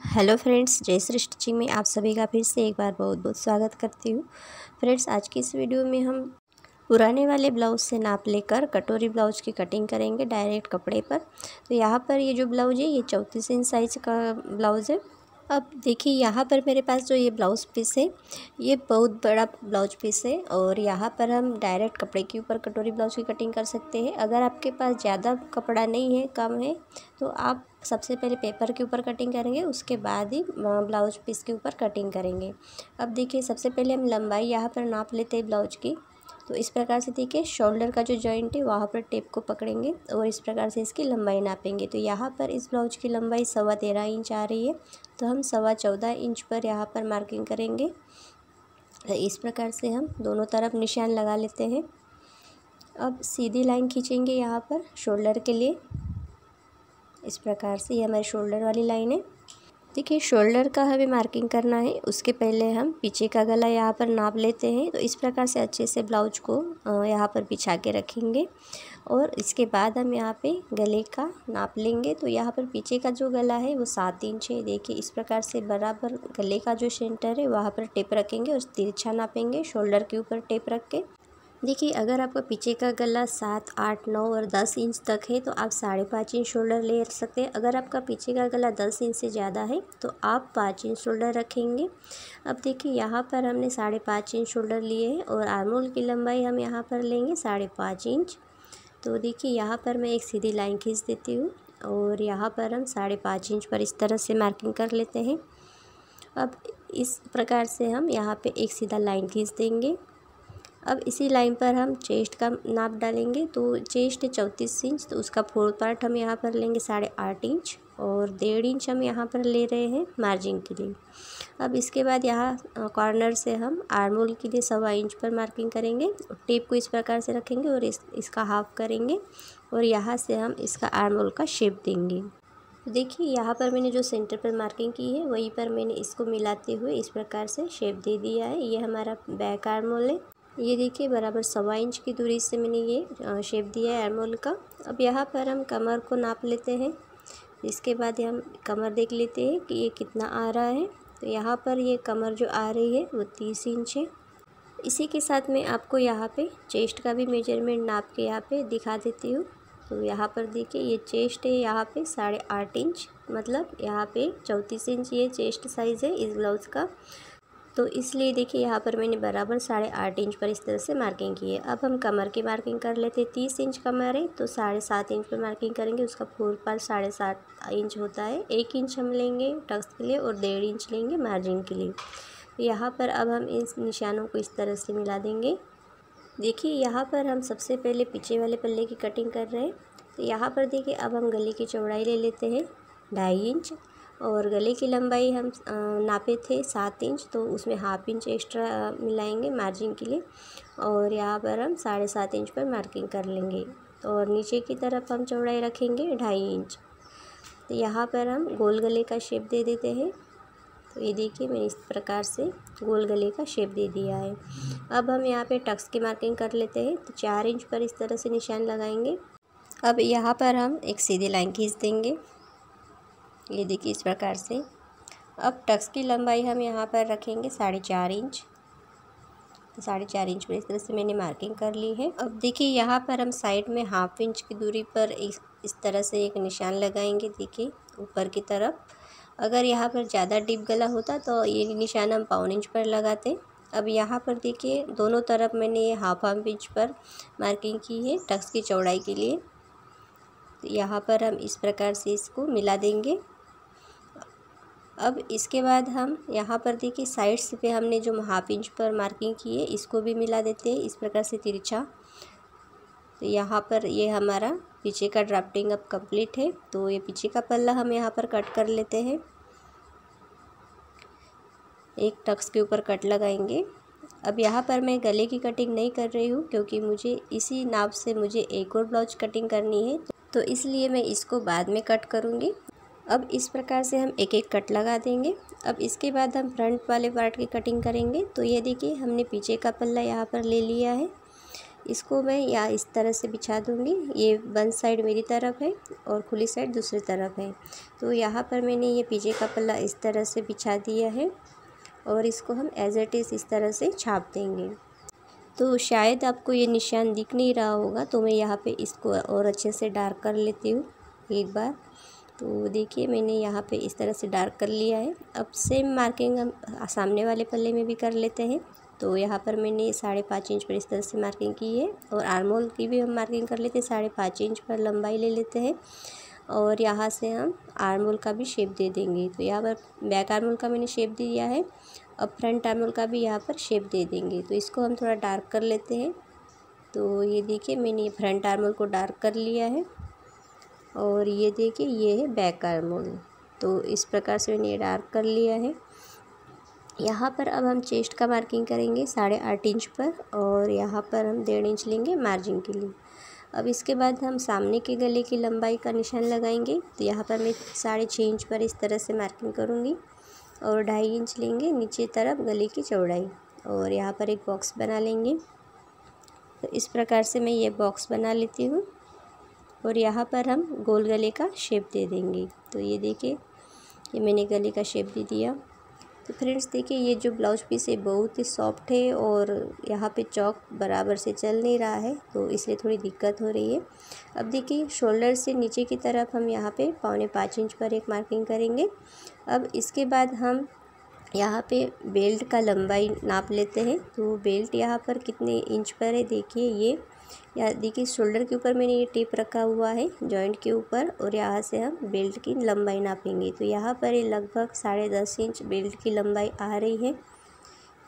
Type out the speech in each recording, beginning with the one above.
Hello friends, Jayashree stitching में आप सभी का फिर से एक बार बहुत बहुत स्वागत करती हूँ। फ्रेंड्स, आज की इस वीडियो में हम पुराने वाले ब्लाउज से नाप लेकर कटोरी ब्लाउज की कटिंग करेंगे डायरेक्ट कपड़े पर। तो यहाँ पर ये जो ब्लाउज है ये 34 इंच साइज का ब्लाउज़ है। अब देखिए यहाँ पर मेरे पास जो ये ब्लाउज़ पीस है ये बहुत बड़ा ब्लाउज पीस है और यहाँ पर हम डायरेक्ट कपड़े के ऊपर कटोरी ब्लाउज की कटिंग कर सकते हैं। अगर आपके पास ज़्यादा कपड़ा नहीं है, कम है, तो आप सबसे पहले पेपर के ऊपर कटिंग करेंगे, उसके बाद ही ब्लाउज पीस के ऊपर कटिंग करेंगे। अब देखिए सबसे पहले हम लंबाई यहाँ पर नाप लेते हैं ब्लाउज की। तो इस प्रकार से देखिए शोल्डर का जो जॉइंट है वहाँ पर टेप को पकड़ेंगे और इस प्रकार से इसकी लंबाई नापेंगे। तो यहाँ पर इस ब्लाउज की लंबाई 13.25 इंच आ रही है, तो हम 14.25 इंच पर यहाँ पर मार्किंग करेंगे। तो इस प्रकार से हम दोनों तरफ निशान लगा लेते हैं। अब सीधी लाइन खींचेंगे यहाँ पर शोल्डर के लिए। इस प्रकार से ये हमारी शोल्डर वाली लाइन है। देखिए शोल्डर का हमें मार्किंग करना है, उसके पहले हम पीछे का गला यहाँ पर नाप लेते हैं। तो इस प्रकार से अच्छे से ब्लाउज को यहाँ पर बिछा के रखेंगे और इसके बाद हम यहाँ पे गले का नाप लेंगे। तो यहाँ पर पीछे का जो गला है वो 7 इंच है। देखिए इस प्रकार से बराबर गले का जो सेंटर है वहाँ पर टेप रखेंगे और तिरछा नापेंगे शोल्डर के ऊपर टेप रख के। देखिए अगर आपका पीछे का गला 7, 8, 9 और 10 इंच तक है तो आप 5.5 इंच शोल्डर ले सकते हैं। अगर आपका पीछे का गला 10 इंच से ज़्यादा है तो आप 5 इंच शोल्डर रखेंगे। अब देखिए यहाँ पर हमने 5.5 इंच शोल्डर लिए हैं और आर्महोल की लंबाई हम यहाँ पर लेंगे 5.5 इंच। तो देखिए यहाँ पर मैं एक सीधी लाइन खींच देती हूँ और यहाँ पर हम 5.5 इंच पर इस तरह से मार्किंग कर लेते हैं। अब इस प्रकार से हम यहाँ पर एक सीधा लाइन खींच देंगे। अब इसी लाइन पर हम चेस्ट का नाप डालेंगे। तो चेस्ट है 34 इंच, तो उसका 4 पार्ट हम यहाँ पर लेंगे 8.5 इंच और 1.5 इंच हम यहाँ पर ले रहे हैं मार्जिन के लिए। अब इसके बाद यहाँ कॉर्नर से हम आर्महोल के लिए 1.25 इंच पर मार्किंग करेंगे। टेप को इस प्रकार से रखेंगे और इसका हाफ करेंगे और यहाँ से हम इसका आर्महोल का शेप देंगे। तो देखिए यहाँ पर मैंने जो सेंटर पर मार्किंग की है वहीं पर मैंने इसको मिलाते हुए इस प्रकार से शेप दे दिया है। ये हमारा बैक आर्महोल है। ये देखिए बराबर 1.25 इंच की दूरी से मैंने ये शेप दिया है आर्महोल का। अब यहाँ पर हम कमर को नाप लेते हैं। इसके बाद हम कमर देख लेते हैं कि ये कितना आ रहा है। तो यहाँ पर ये कमर जो आ रही है वो 30 इंच है। इसी के साथ मैं आपको यहाँ पे चेस्ट का भी मेजरमेंट नाप के यहाँ पे दिखा देती हूँ। तो यहाँ पर देखिए ये चेस्ट है यहाँ पे 8.5 इंच, मतलब यहाँ पे 34 इंच ये चेस्ट साइज़ है इस ब्लाउज़ का। तो इसलिए देखिए यहाँ पर मैंने बराबर 8.5 इंच पर इस तरह से मार्किंग की है। अब हम कमर की मार्किंग कर लेते हैं। 30 इंच कमर है तो 7.5 इंच पर मार्किंग करेंगे। उसका 4 पार्ट 7.5 इंच होता है। 1 इंच हम लेंगे टक्स के लिए और 1.5 इंच लेंगे मार्जिन के लिए। तो यहाँ पर अब हम इस निशानों को इस तरह से मिला देंगे। देखिए यहाँ पर हम सबसे पहले पीछे वाले पल्ले की कटिंग कर रहे हैं। तो यहाँ पर देखिए अब हम गले की चौड़ाई ले लेते हैं 2.5 इंच और गले की लंबाई हम नापे थे 7 इंच, तो उसमें हाफ इंच एक्स्ट्रा मिलाएंगे मार्जिन के लिए और यहाँ पर हम 7.5 इंच पर मार्किंग कर लेंगे। और नीचे की तरफ हम चौड़ाई रखेंगे 2.5 इंच। तो यहाँ पर हम गोल गले का शेप दे देते हैं। तो ये देखिए मैंने इस प्रकार से गोल गले का शेप दे दिया है। अब हम यहाँ पे टक्स की मार्किंग कर लेते हैं। तो 4 इंच पर इस तरह से निशान लगाएंगे। अब यहाँ पर हम एक सीधी लाइन खींच देंगे। ये देखिए इस प्रकार से। अब टक्स की लंबाई हम यहाँ पर रखेंगे 4.5 इंच। तो 4.5 इंच पर इस तरह से मैंने मार्किंग कर ली है। अब देखिए यहाँ पर हम साइड में हाफ इंच की दूरी पर इस तरह से एक निशान लगाएंगे। देखिए ऊपर की तरफ। अगर यहाँ पर ज़्यादा डीप गला होता तो ये निशान हम 1.25 इंच पर लगाते। अब यहाँ पर देखिए दोनों तरफ मैंने ये हाफ इंच पर मार्किंग की है टक्स की चौड़ाई के लिए। तो यहाँ पर हम इस प्रकार से इसको मिला देंगे। अब इसके बाद हम यहाँ पर देखिए साइड्स पे हमने जो हाफ इंच पर मार्किंग की है इसको भी मिला देते हैं इस प्रकार से तिरछा। तो यहाँ पर ये हमारा पीछे का ड्राफ्टिंग अब कंप्लीट है। तो ये पीछे का पल्ला हम यहाँ पर कट कर लेते हैं। एक टक्स के ऊपर कट लगाएंगे। अब यहाँ पर मैं गले की कटिंग नहीं कर रही हूँ क्योंकि मुझे इसी नाप से मुझे एक और ब्लाउज कटिंग करनी है, तो इसलिए मैं इसको बाद में कट करूँगी। अब इस प्रकार से हम एक एक कट लगा देंगे। अब इसके बाद हम फ्रंट वाले पार्ट की कटिंग करेंगे। तो ये देखिए हमने पीछे का पल्ला यहाँ पर ले लिया है। इसको मैं या इस तरह से बिछा दूँगी। ये बंद साइड मेरी तरफ है और खुली साइड दूसरी तरफ है। तो यहाँ पर मैंने ये पीछे का पल्ला इस तरह से बिछा दिया है और इसको हम एज इट इज़ इस तरह से छाप देंगे। तो शायद आपको ये निशान दिख नहीं रहा होगा, तो मैं यहाँ पे इसको और अच्छे से डार्क कर लेती हूँ एक बार। तो देखिए मैंने यहाँ पे इस तरह से डार्क कर लिया है। अब सेम मार्किंग हम सामने वाले पल्ले में भी कर लेते हैं। तो यहाँ पर मैंने 5.5 इंच पर इस तरह से मार्किंग की है और आर्म होल की भी हम मार्किंग कर लेते हैं। 5.5 इंच पर लंबाई ले लेते हैं और यहाँ से हम आर्म होल का भी शेप दे देंगे। तो यहाँ पर बैक आर्म होल का मैंने शेप दिया है। अब फ्रंट आर्म होल का भी यहाँ पर शेप दे देंगे। तो इसको हम थोड़ा डार्क कर लेते हैं। तो ये देखिए मैंने ये फ्रंट आर्म होल को डार्क कर लिया है और ये देखिए ये है बैक आर्म होल। तो इस प्रकार से मैंने ये डार्क कर लिया है। यहाँ पर अब हम चेस्ट का मार्किंग करेंगे 8.5 इंच पर और यहाँ पर हम 1.5 इंच लेंगे मार्जिन के लिए। अब इसके बाद हम सामने के गले की लंबाई का निशान लगाएंगे। तो यहाँ पर मैं 6.5 इंच पर इस तरह से मार्किंग करूँगी और 2.5 इंच लेंगे नीचे तरफ गले की चौड़ाई और यहाँ पर एक बॉक्स बना लेंगे। तो इस प्रकार से मैं ये बॉक्स बना लेती हूँ और यहाँ पर हम गोल गले का शेप दे देंगे। तो ये देखिए ये मैंने गले का शेप दे दिया। तो फ्रेंड्स देखिए ये जो ब्लाउज पीस है बहुत ही सॉफ्ट है और यहाँ पे चौक बराबर से चल नहीं रहा है, तो इसलिए थोड़ी दिक्कत हो रही है। अब देखिए शोल्डर से नीचे की तरफ हम यहाँ पे 4.25 इंच पर एक मार्किंग करेंगे। अब इसके बाद हम यहाँ पे बेल्ट का लंबाई नाप लेते हैं। तो बेल्ट यहाँ पर कितने इंच पर है देखिए ये, या देखिए शोल्डर के ऊपर मैंने ये टेप रखा हुआ है जॉइंट के ऊपर और यहाँ से हम बेल्ट की लंबाई नापेंगे। तो यहाँ पर ये लगभग 10.5 इंच बेल्ट की लंबाई आ रही है।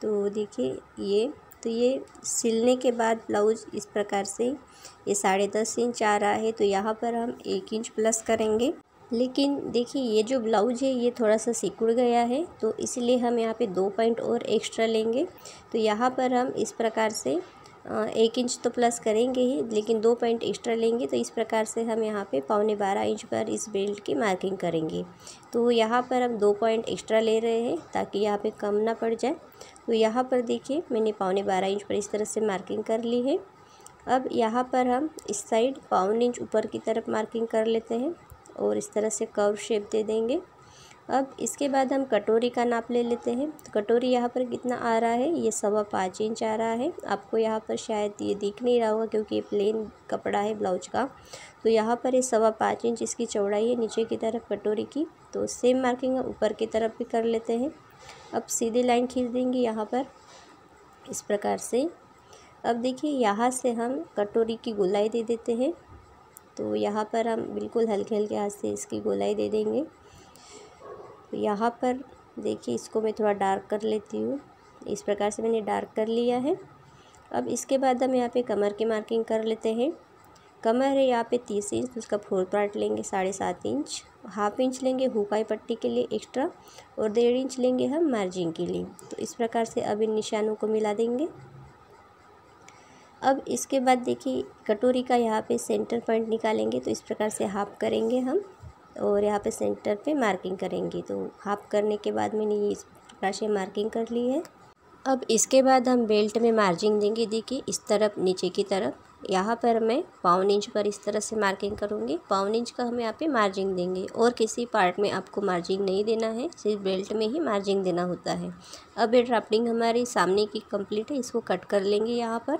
तो देखिए ये सिलने के बाद ब्लाउज इस प्रकार से ये 10.5 इंच आ रहा है। तो यहाँ पर हम 1 इंच प्लस करेंगे। लेकिन देखिए ये जो ब्लाउज है ये थोड़ा सा सिकुड़ गया है, तो इसलिए हम यहाँ पे 2 पॉइंट और एक्स्ट्रा लेंगे। तो यहाँ पर हम इस प्रकार से 1 इंच तो प्लस करेंगे ही, लेकिन 2 पॉइंट एक्स्ट्रा लेंगे। तो इस प्रकार से हम यहाँ पे 12.25 इंच पर इस बेल्ट की मार्किंग करेंगे। तो यहाँ पर हम 2 पॉइंट एक्स्ट्रा ले रहे हैं ताकि यहाँ पे कम ना पड़ जाए। तो यहाँ पर देखिए मैंने 12.25 इंच पर इस तरह से मार्किंग कर ली है। अब यहाँ पर हम इस साइड 1.25 इंच ऊपर की तरफ मार्किंग कर लेते हैं और इस तरह से कर्व शेप दे देंगे। अब इसके बाद हम कटोरी का नाप ले लेते हैं। तो कटोरी यहाँ पर कितना आ रहा है, ये 5.25 इंच आ रहा है। आपको यहाँ पर शायद ये दिख नहीं रहा होगा क्योंकि ये प्लेन कपड़ा है ब्लाउज का। तो यहाँ पर ये 5.25 इंच इसकी चौड़ाई है नीचे की तरफ कटोरी की। तो सेम मार्किंग हम ऊपर की तरफ भी कर लेते हैं। अब सीधी लाइन खींच देंगे यहाँ पर इस प्रकार से। अब देखिए यहाँ से हम कटोरी की गोलाई दे देते हैं। तो यहाँ पर हम बिल्कुल हल्के हल्के हाथ से इसकी गोलाई दे देंगे। तो यहाँ पर देखिए इसको मैं थोड़ा डार्क कर लेती हूँ। इस प्रकार से मैंने डार्क कर लिया है। अब इसके बाद हम यहाँ पे कमर की मार्किंग कर लेते हैं। कमर है यहाँ पे 30 इंच, तो उसका 4 पार्ट लेंगे 7.5 इंच। 1/2 इंच लेंगे हुकाई पट्टी के लिए एक्स्ट्रा और 1.5 इंच लेंगे हम मार्जिन के लिए। तो इस प्रकार से अब इन निशानों को मिला देंगे। अब इसके बाद देखिए कटोरी का यहाँ पे सेंटर पॉइंट निकालेंगे। तो इस प्रकार से हाफ करेंगे हम और यहाँ पे सेंटर पे मार्किंग करेंगे। तो हाफ करने के बाद मैंने ये इस प्रकार से मार्किंग कर ली है। अब इसके बाद हम बेल्ट में मार्जिंग देंगे। देखिए इस तरफ नीचे की तरफ यहाँ पर मैं 1.25 इंच पर इस तरह से मार्किंग करूँगी। 1.25 इंच का हम यहाँ पे मार्जिंग देंगे और किसी पार्ट में आपको मार्जिंग नहीं देना है, सिर्फ बेल्ट में ही मार्जिंग देना होता है। अब ये ड्राफ्टिंग हमारी सामने की कंप्लीट है, इसको कट कर लेंगे यहाँ पर।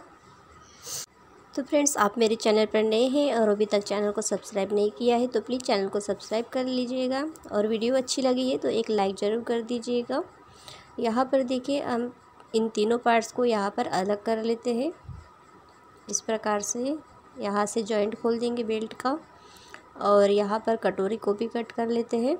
तो फ्रेंड्स आप मेरे चैनल पर नए हैं और अभी तक चैनल को सब्सक्राइब नहीं किया है तो प्लीज़ चैनल को सब्सक्राइब कर लीजिएगा और वीडियो अच्छी लगी है तो एक लाइक ज़रूर कर दीजिएगा। यहाँ पर देखिए हम इन तीनों पार्ट्स को यहाँ पर अलग कर लेते हैं। इस प्रकार से यहाँ से जॉइंट खोल देंगे बेल्ट का और यहाँ पर कटोरी को भी कट कर लेते हैं।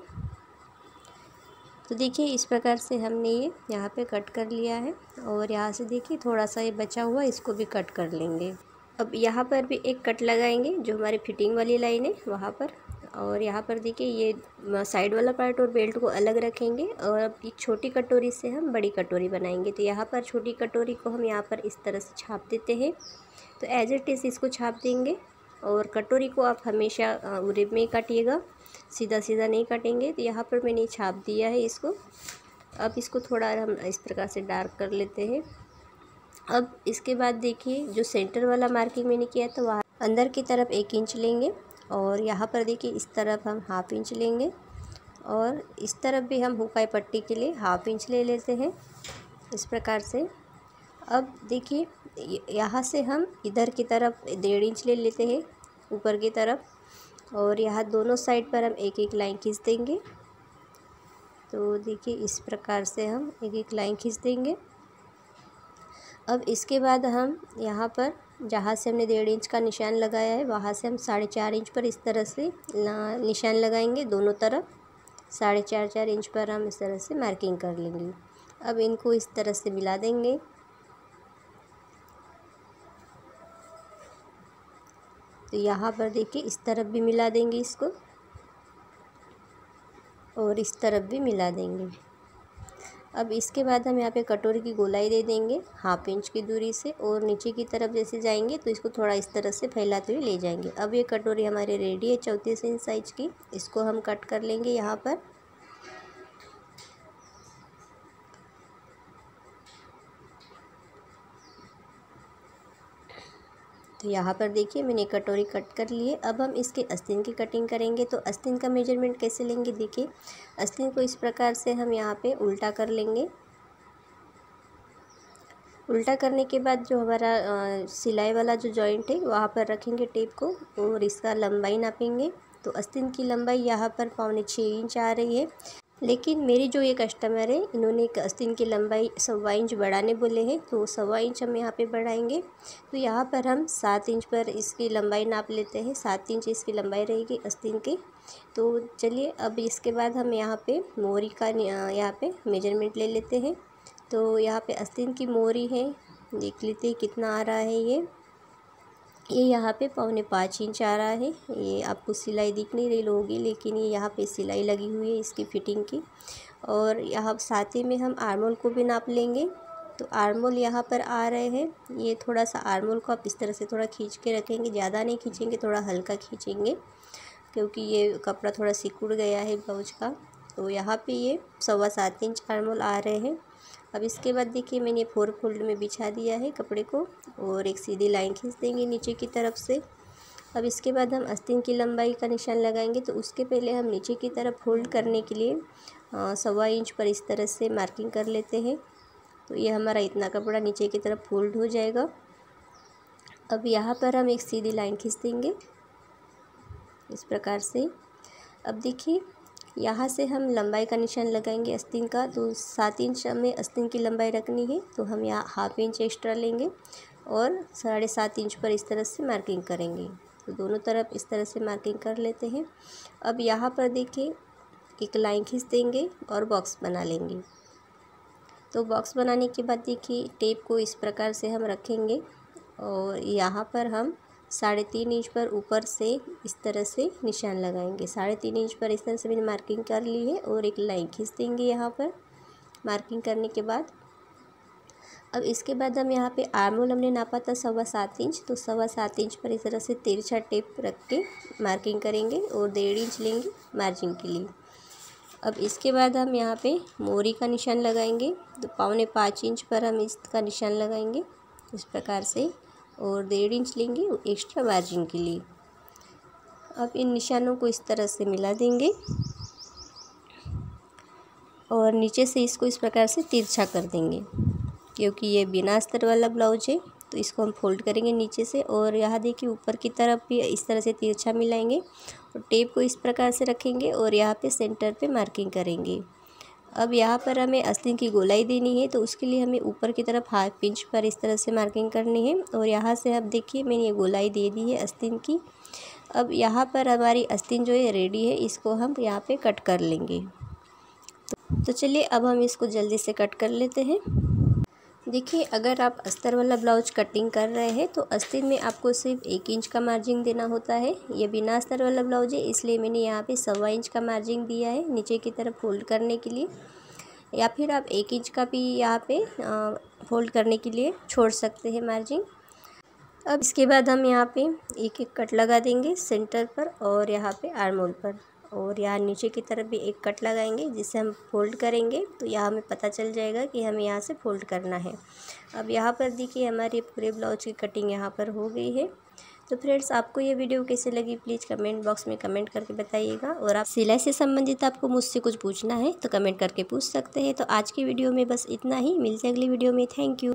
तो देखिए इस प्रकार से हमने ये यहाँ पे कट कर लिया है और यहाँ से देखिए थोड़ा सा ये बचा हुआ इसको भी कट कर लेंगे। अब यहाँ पर भी एक कट लगाएंगे जो हमारी फिटिंग वाली लाइन है वहाँ पर, और यहाँ पर देखिए ये साइड वाला पार्ट और बेल्ट को अलग रखेंगे और अब एक छोटी कटोरी से हम बड़ी कटोरी बनाएंगे। तो यहाँ पर छोटी कटोरी को हम यहाँ पर इस तरह से छाप देते हैं। तो एज इट इज़ इसको छाप देंगे और कटोरी को आप हमेशा उरे में काटिएगा, सीधा सीधा नहीं काटेंगे। तो यहाँ पर मैंने छाप दिया है इसको। अब इसको थोड़ा हम इस प्रकार से डार्क कर लेते हैं अब इसके बाद देखिए जो सेंटर वाला मार्किंग मैंने किया था वहाँ अंदर की तरफ 1 इंच लेंगे और यहाँ पर देखिए इस तरफ हम 1/2 इंच लेंगे और इस तरफ भी हम हुकाई पट्टी के लिए 1/2 इंच ले लेते हैं इस प्रकार से। अब देखिए यहाँ से हम इधर की तरफ 1.5 इंच ले लेते हैं ऊपर की तरफ और यहाँ दोनों साइड पर हम 1-1 लाइन खींच देंगे। तो देखिए इस प्रकार से हम 1-1 लाइन खींच देंगे। अब इसके बाद हम यहाँ पर जहाँ से हमने 1.5 इंच का निशान लगाया है वहाँ से हम 4.5 इंच पर इस तरह से निशान लगाएंगे दोनों तरफ। 4.5 इंच पर हम इस तरह से मार्किंग कर लेंगे। अब इनको इस तरह से मिला देंगे। तो यहाँ पर देखिए इस तरफ भी मिला देंगे इसको और इस तरफ भी मिला देंगे। अब इसके बाद हम यहाँ पे कटोरी की गोलाई दे देंगे 1/2 इंच की दूरी से और नीचे की तरफ जैसे जाएंगे तो इसको थोड़ा इस तरह से फैलाते हुए ले जाएंगे। अब ये कटोरी हमारी रेडी है 34 इंच साइज की। इसको हम कट कर लेंगे यहाँ पर। तो यहाँ पर देखिए मैंने कटोरी कट कर लिए। अब हम इसके आस्तीन की कटिंग करेंगे। तो आस्तीन का मेजरमेंट कैसे लेंगे, देखिए आस्तीन को इस प्रकार से हम यहाँ पे उल्टा कर लेंगे। उल्टा करने के बाद जो हमारा सिलाई वाला जो जॉइंट है वहाँ पर रखेंगे टेप को और इसका लंबाई नापेंगे। तो आस्तीन की लंबाई यहाँ पर 5.25 इंच आ रही है, लेकिन मेरी जो ये कस्टमर है इन्होंने आस्तीन की लंबाई 1.25 इंच बढ़ाने बोले हैं तो 1.25 इंच हम यहाँ पे बढ़ाएंगे। तो यहाँ पर हम 7 इंच पर इसकी लंबाई नाप लेते हैं। 7 इंच इसकी लंबाई रहेगी आस्तीन की। तो चलिए अब इसके बाद हम यहाँ पे मोरी का यहाँ पे मेजरमेंट ले लेते हैं। तो यहाँ पे आस्तीन की मोरी है, देख लेते हैं कितना आ रहा है। ये यहाँ पे 4.25 इंच आ रहा है। ये आपको सिलाई दिख नहीं रही होगी लेकिन ये यहाँ पे सिलाई लगी हुई है इसकी फिटिंग की। और यहाँ साथ ही में हम आर्मोल को भी नाप लेंगे। तो आर्मोल यहाँ पर आ रहे हैं। ये थोड़ा सा आर्मोल को आप इस तरह से थोड़ा खींच के रखेंगे, ज़्यादा नहीं खींचेंगे, थोड़ा हल्का खींचेंगे क्योंकि ये कपड़ा थोड़ा सिकुड़ गया है ब्लाउज का। तो यहाँ पे ये 7.25 इंच आर्मोल आ रहे हैं। अब इसके बाद देखिए मैंने 4 फोल्ड में बिछा दिया है कपड़े को और एक सीधी लाइन खींच देंगे नीचे की तरफ से। अब इसके बाद हम आस्तीन की लंबाई का निशान लगाएंगे। तो उसके पहले हम नीचे की तरफ फोल्ड करने के लिए 1.25 इंच पर इस तरह से मार्किंग कर लेते हैं। तो ये हमारा इतना कपड़ा नीचे की तरफ फोल्ड हो जाएगा। अब यहाँ पर हम एक सीधी लाइन खींच देंगे इस प्रकार से। अब देखिए यहाँ से हम लंबाई का निशान लगाएंगे आस्तीन का। तो 7 इंच हमें आस्तीन की लंबाई रखनी है तो हम यहाँ 1/2 इंच एक्स्ट्रा लेंगे और 7.5 इंच पर इस तरह से मार्किंग करेंगे। तो दोनों तरफ इस तरह से मार्किंग कर लेते हैं। अब यहाँ पर देखिए एक लाइन खींच देंगे और बॉक्स बना लेंगे। तो बॉक्स बनाने के बाद देखिए टेप को इस प्रकार से हम रखेंगे और यहाँ पर हम 3.5 इंच पर ऊपर से इस तरह से निशान लगाएंगे। 3.5 इंच पर इस तरह से मैंने मार्किंग कर ली है और एक लाइन खींच देंगे यहाँ पर मार्किंग करने के बाद। अब इसके बाद हम यहाँ पे आर्मोल हमने नापा था 7.25 इंच। तो 7.25 इंच पर इस तरह से तिरछा टेप रख के मार्किंग करेंगे और 1.5 इंच लेंगे मार्जिन के लिए। अब इसके बाद हम यहाँ पे मोरी का निशान लगाएंगे। तो 4.25 इंच पर हम इसका निशान लगाएंगे इस प्रकार से और 1.5 इंच लेंगे एक्स्ट्रा मार्जिन के लिए। अब इन निशानों को इस तरह से मिला देंगे और नीचे से इसको इस प्रकार से तिरछा कर देंगे क्योंकि ये बिना अस्तर वाला ब्लाउज है। तो इसको हम फोल्ड करेंगे नीचे से और यहाँ देखिए ऊपर की तरफ भी इस तरह से तिरछा मिलाएंगे और टेप को इस प्रकार से रखेंगे और यहाँ पे सेंटर पे मार्किंग करेंगे। अब यहाँ पर हमें आस्तीन की गोलाई देनी है तो उसके लिए हमें ऊपर की तरफ 1/2 इंच पर इस तरह से मार्किंग करनी है और यहाँ से अब देखिए मैंने ये गोलाई दे दी है आस्तीन की। अब यहाँ पर हमारी आस्तीन जो है रेडी है, इसको हम यहाँ पे कट कर लेंगे। तो चलिए अब हम इसको जल्दी से कट कर लेते हैं। देखिए अगर आप अस्तर वाला ब्लाउज कटिंग कर रहे हैं तो आस्तीन में आपको सिर्फ 1 इंच का मार्जिन देना होता है। ये बिना अस्तर वाला ब्लाउज है इसलिए मैंने यहाँ पे 1.25 इंच का मार्जिन दिया है नीचे की तरफ फोल्ड करने के लिए, या फिर आप 1 इंच का भी यहाँ पे फोल्ड करने के लिए छोड़ सकते हैं मार्जिन। अब इसके बाद हम यहाँ पे एक एक कट लगा देंगे सेंटर पर और यहाँ पे आर्मोल पर। और यहाँ नीचे की तरफ भी एक कट लगाएंगे, जिससे हम फोल्ड करेंगे तो यहाँ हमें पता चल जाएगा कि हमें यहाँ से फोल्ड करना है। अब यहाँ पर देखिए हमारी पूरे ब्लाउज की कटिंग यहाँ पर हो गई है। तो फ्रेंड्स, आपको ये वीडियो कैसे लगी प्लीज़ कमेंट बॉक्स में कमेंट करके बताइएगा। और आप सिलाई से संबंधित आपको मुझसे कुछ पूछना है तो कमेंट करके पूछ सकते हैं। तो आज की वीडियो में बस इतना ही, मिलते हैं अगली वीडियो में। Thank you.